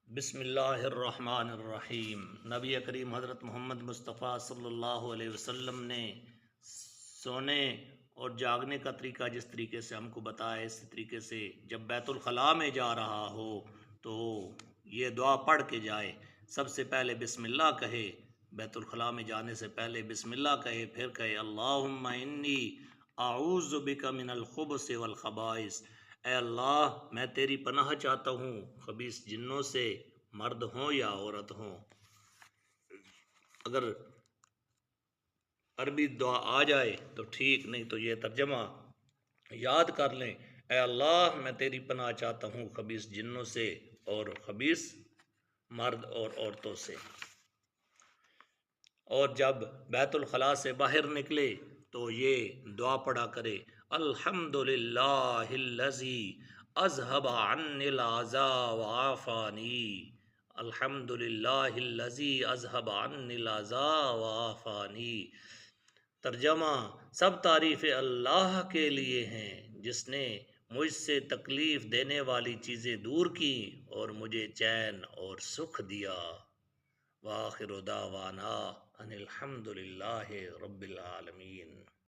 بسم اللہ الرحمن الرحیم۔ نبی کریم حضرت محمد مصطفیٰ صلی اللہ علیہ وسلم نے سونے اور جاگنے کا طریقہ جس طریقے سے ہم کو بتایا، اس طریقے سے جب بیت الخلاء میں جا رہا ہو تو یہ دعا پڑھ کے جائے۔ سب سے پہلے بسم اللہ کہے، بیت الخلاء میں جانے سے پہلے بسم اللہ کہے، پھر کہے اللہم انی اعوذ بک من الخبث والخبائث، اے اللہ میں تیری پناہ چاہتا ہوں خبیث جنوں سے، مرد ہوں یا عورت ہوں۔ اگر عربی دعا آ جائے تو ٹھیک، نہیں تو یہ ترجمہ یاد کر لیں، اے اللہ میں تیری پناہ چاہتا ہوں خبیث جنوں سے اور خبیث مرد اور عورتوں سے۔ اور جب بیت الخلاء سے باہر نکلے تو یہ دعا پڑھا کرے، الحمدللہ الذی اذہب عنی العزا وعافانی، الحمدللہ الذی اذہب عنی العزا وعافانی۔ ترجمہ، سب تعریفیں اللہ کے لیے ہیں جس نے مجھ سے تکلیف دینے والی چیزیں دور کی اور مجھے چین اور سکھ دیا۔ وآخر دعوانا ان الحمد للہ رب العالمین۔